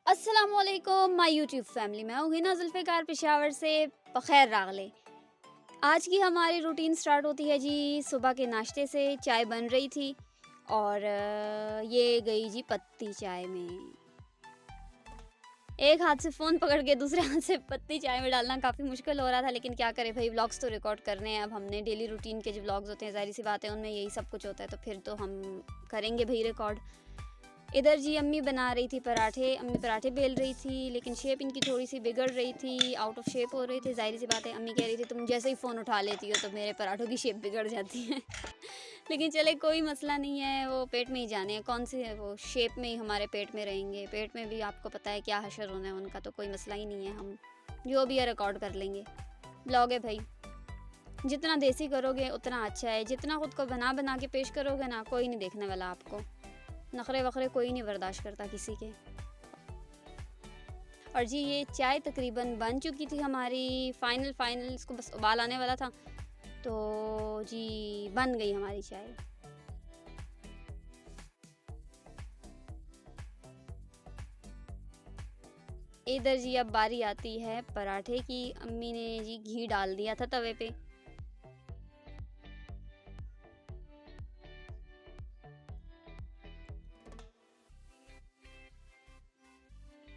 अस्सलामुअलैकुम my YouTube family. मैं हूँ हिना जुल्फ़िकार पेशावर से। बख़ैर रागले। आज की हमारी रूटीन स्टार्ट होती है जी सुबह के नाश्ते से। चाय बन रही थी और ये गई जी पत्ती चाय में। एक हाथ से फ़ोन पकड़ के दूसरे हाथ से पत्ती चाय में डालना काफ़ी मुश्किल हो रहा था, लेकिन क्या करें भाई, व्लॉग्स तो रिकॉर्ड करने हैं। अब हमने डेली रूटीन के जो व्लॉग्स होते हैं, ज़ाहिर सी बात है उनमें यही सब कुछ होता है, तो फिर तो हम करेंगे भाई रिकॉर्ड। इधर जी अम्मी बना रही थी पराठे। अम्मी पराठे बेल रही थी, लेकिन शेप इनकी थोड़ी सी बिगड़ रही थी, आउट ऑफ शेप हो रही थी। ज़ाहिर सी बात है अम्मी कह रही थी तुम जैसे ही फ़ोन उठा लेती हो तो मेरे पराठों की शेप बिगड़ जाती है। लेकिन चले कोई मसला नहीं है, वो पेट में ही जाने हैं, कौन से वो शेप में ही हमारे पेट में रहेंगे। पेट में भी आपको पता है क्या हशर होना है उनका, तो कोई मसला ही नहीं है, हम जो भी है रिकॉर्ड कर लेंगे। ब्लॉग है भाई, जितना देसी करोगे उतना अच्छा है। जितना खुद को बना बना के पेश करोगे ना, कोई नहीं देखने वाला आपको। नखरे वखरे कोई नहीं बर्दाश्त करता किसी के। और जी ये चाय तकरीबन बन चुकी थी हमारी, फाइनल इसको बस उबाल आने वाला था, तो जी बन गई हमारी चाय। इधर जी अब बारी आती है पराठे की। अम्मी ने जी घी डाल दिया था तवे पे।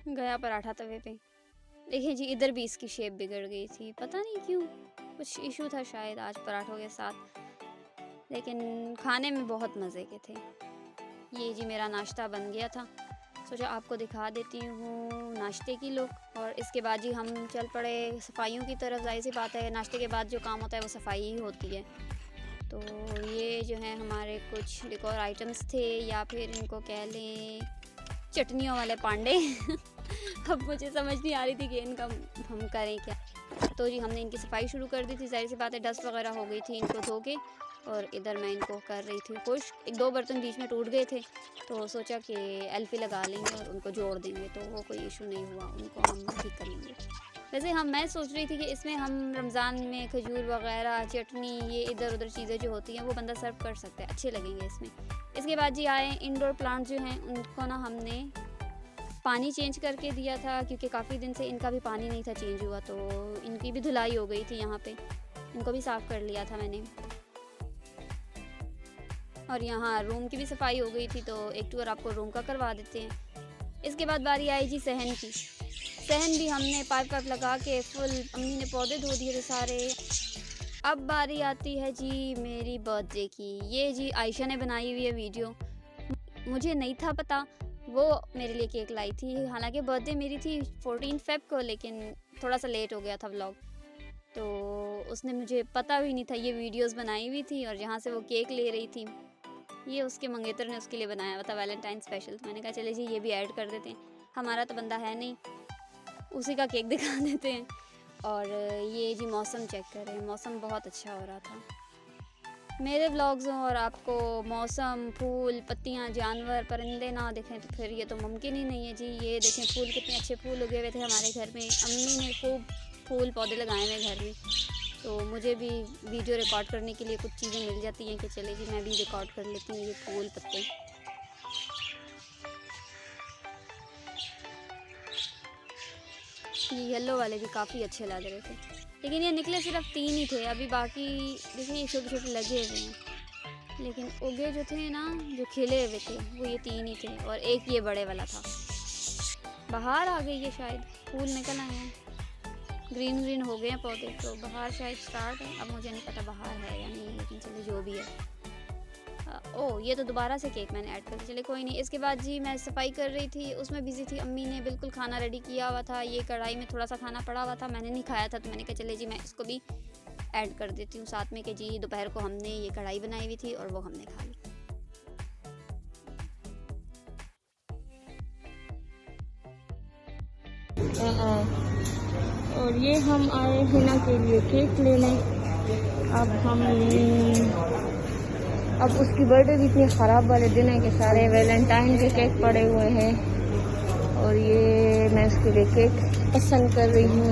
गया पराठा तवे पे। देखिए जी इधर भी इसकी शेप बिगड़ गई थी, पता नहीं क्यों, कुछ इशू था शायद आज पराठों के साथ, लेकिन खाने में बहुत मज़े के थे। ये जी मेरा नाश्ता बन गया था, सोचा आपको दिखा देती हूँ नाश्ते की लुक। और इसके बाद जी हम चल पड़े सफाइयों की तरफ। ज़ाहिर सी बात है नाश्ते के बाद जो काम होता है वो सफाई ही होती है। तो ये जो है हमारे कुछ डेकोर आइटम्स थे, या फिर इनको कह लें चटनियों वाले पांडे। अब मुझे समझ नहीं आ रही थी कि इनका हम करें क्या, तो जी हमने इनकी सफाई शुरू कर दी थी। ज़ाहिर सी बात है डस्ट वगैरह हो गई थी इनको धो के, और इधर मैं इनको कर रही थी खुश। एक दो बर्तन बीच में टूट गए थे, तो सोचा कि एल्फी लगा लेंगे और उनको जोड़ देंगे, तो वो कोई इशू नहीं हुआ, उनको हम ठीक कर लेंगे। वैसे मैं सोच रही थी कि इसमें हम रमज़ान में खजूर वगैरह, चटनी, ये इधर उधर चीज़ें जो होती हैं वो बंदा सर्व कर सकता है, अच्छे लगेंगे इसमें। इसके बाद जी आए इंडोर प्लांट जो हैं, उनको ना हमने पानी चेंज करके दिया था, क्योंकि काफ़ी दिन से इनका भी पानी नहीं था चेंज हुआ, तो इनकी भी धुलाई हो गई थी यहाँ पे। इनको भी साफ़ कर लिया था मैंने, और यहाँ रूम की भी सफाई हो गई थी, तो एक टूर आपको रूम का करवा देते हैं। इसके बाद बारी आई जी सहन की। सहन भी हमने पाइप लगा के फुल, अम्मी ने पौधे धो दिए थे सारे। अब बारी आती है जी मेरी बर्थडे की। ये जी आयशा ने बनाई हुई है वीडियो, मुझे नहीं था पता, वो मेरे लिए केक लाई थी। हालांकि बर्थडे मेरी थी 14 फ़ेब को, लेकिन थोड़ा सा लेट हो गया था व्लॉग, तो उसने मुझे पता भी नहीं था ये वीडियोस बनाई हुई थी, और जहाँ से वो केक ले रही थी ये उसके मंगेतर ने उसके लिए बनाया हुआ था वैलेंटाइन स्पेशल। तो मैंने कहा चले जी ये भी ऐड कर देते हैं, हमारा तो बंदा है नहीं, उसी का केक दिखा देते हैं। और ये जी मौसम चेक करें, मौसम बहुत अच्छा हो रहा था। मेरे व्लॉग्स हों और आपको मौसम, फूल, पत्तियाँ, जानवर, परिंदे ना दिखें तो फिर ये तो मुमकिन ही नहीं है जी। ये देखें फूल, कितने अच्छे फूल उगे हुए थे हमारे घर में। अम्मी ने खूब फूल पौधे लगाए हुए घर में, तो मुझे भी वीडियो रिकॉर्ड करने के लिए कुछ चीज़ें मिल जाती हैं कि चले जी मैं भी रिकॉर्ड कर लेती हूँ ये फूल पत्ते। ये येलो वाले भी काफ़ी अच्छे लग रहे थे, लेकिन ये निकले सिर्फ 3 ही थे। अभी बाकी देखिए छोटे छोटे लगे हुए हैं, लेकिन उगे जो थे ना, जो खिले हुए थे, वो ये 3 ही थे, और एक ये बड़े वाला था। बाहर आ गई है शायद, फूल निकल आए हैं, ग्रीन ग्रीन हो गए हैं पौधे, तो बाहर शायद स्टार्ट है। अब मुझे नहीं पता बाहर है या नहीं, लेकिन चले जो भी है। ओह ये तो दोबारा से केक मैंने ऐड कर दिया, चले कोई नहीं। इसके बाद जी मैं सफाई कर रही थी, उसमें बिजी थी। अम्मी ने बिल्कुल खाना रेडी किया हुआ था, ये कढ़ाई में थोड़ा सा खाना पड़ा हुआ था, मैंने नहीं खाया था, तो मैंने कहा चले जी मैं इसको भी ऐड कर देती हूँ साथ में, कि जी दोपहर को हमने ये कढ़ाई बनाई हुई थी और वो हमने खा ली। और ये हम आए हिना के लिए केक लेने। अब उसकी बर्थडे भी इतनी ख़राब वाले दिन है कि सारे वैलेंटाइन के केक पड़े हुए हैं, और ये मैं उसके लिए केक पसंद कर रही हूँ।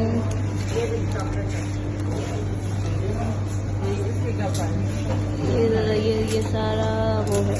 ये सारा वो है।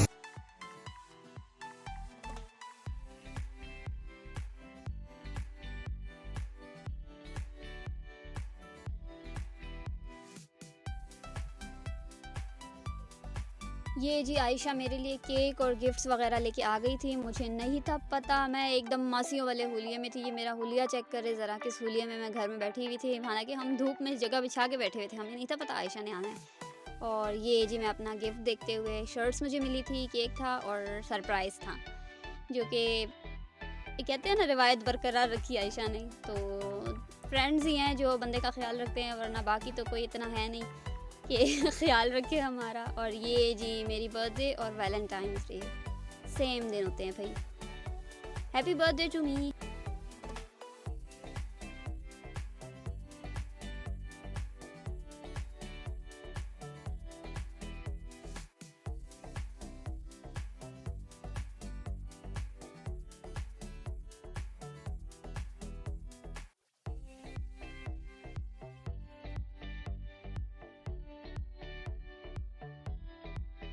ये जी आयशा मेरे लिए केक और गिफ्ट्स वगैरह लेके आ गई थी। मुझे नहीं था पता, मैं एकदम मासियों वाले हुलिये में थी। ये मेरा हुलिया चेक करे ज़रा, किस हुलिये में मैं घर में बैठी हुई थी। हालांकि हम धूप में जगह बिछा के बैठे हुए थे, हमें नहीं था पता आयशा ने आना है। और ये जी मैं अपना गिफ्ट देखते हुए, शर्ट्स मुझे मिली थी, केक था और सरप्राइज़ था, जो कि ये कहते हैं ना रिवायत बरकरार रखी आयशा ने। तो फ्रेंड्स ही हैं जो बंदे का ख्याल रखते हैं, वरना बाकी तो कोई इतना है नहीं कि ख्याल रखे हमारा। और ये जी मेरी बर्थडे और वैलेंटाइंस डे सेम दिन होते हैं भाई। Happy birthday to me.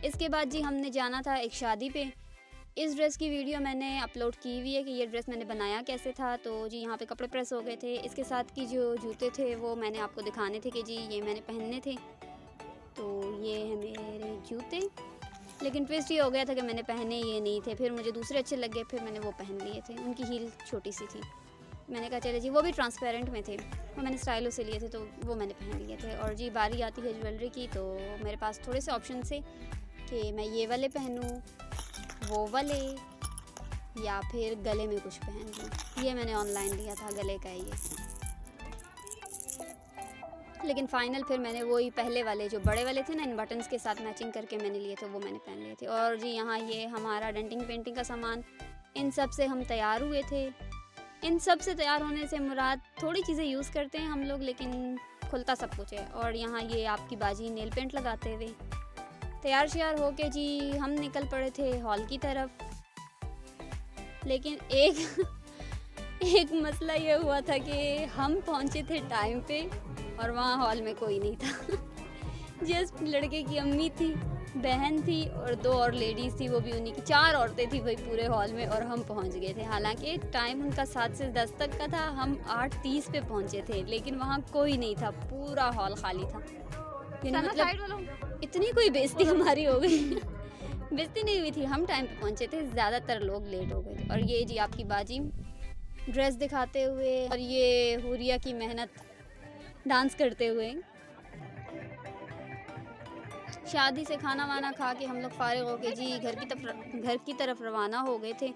इसके बाद जी हमने जाना था एक शादी पे। इस ड्रेस की वीडियो मैंने अपलोड की हुई है कि ये ड्रेस मैंने बनाया कैसे था। तो जी यहाँ पे कपड़े प्रेस हो गए थे। इसके साथ की जो जूते थे वो मैंने आपको दिखाने थे कि जी ये मैंने पहनने थे। तो ये है मेरे जूते, लेकिन ट्विस्ट ये हो गया था कि मैंने पहने ये नहीं थे। फिर मुझे दूसरे अच्छे लग गए, फिर मैंने वो पहन लिए थे। उनकी हील छोटी सी थी, मैंने कहा चले जी, वो भी ट्रांसपेरेंट में थे, वो मैंने स्टाइलो से लिए थे, तो वो मैंने पहन लिए थे। और जी बारी आती है ज्वेलरी की, तो मेरे पास थोड़े से ऑप्शन थे कि मैं ये वाले पहनूं, वो वाले, या फिर गले में कुछ पहन लूँ। ये मैंने ऑनलाइन लिया था, गले का ये। लेकिन फ़ाइनल फिर मैंने वही पहले वाले जो बड़े वाले थे ना, इन बटन्स के साथ मैचिंग करके मैंने लिए थे, वो मैंने पहन लिए थे। और जी यहाँ ये हमारा डेंटिंग पेंटिंग का सामान, इन सब से हम तैयार हुए थे। इन सब से तैयार होने से मुराद थोड़ी चीज़ें यूज़ करते हैं हम लोग, लेकिन खुलता सब कुछ है। और यहाँ ये आपकी बाजी नेल पेंट लगाते हुए तैयार श्यार हो के जी हम निकल पड़े थे हॉल की तरफ। लेकिन एक मसला ये हुआ था कि हम पहुँचे थे टाइम पे और वहाँ हॉल में कोई नहीं था। जस्ट लड़के की अम्मी थी, बहन थी और 2 और लेडीज़ थी, वो भी उन्हीं की 4 औरतें थी भाई पूरे हॉल में। और हम पहुँच गए थे, हालांकि टाइम उनका 7 से 10 तक का था, हम 8:30 पे पहुँचे थे, लेकिन वहाँ कोई नहीं था, पूरा हॉल खाली था। मतलब इतनी कोई बेइज्जती हमारी हो गई। बेइज्जती नहीं हुई थी, हम टाइम पे पहुँचे थे, ज़्यादातर लोग लेट हो गए थे। और ये जी आपकी बाजी ड्रेस दिखाते हुए, और ये हुरिया की मेहनत डांस करते हुए। शादी से खाना वाना खा के हम लोग फारिग हो के जी घर की तरफ रवाना हो गए थे।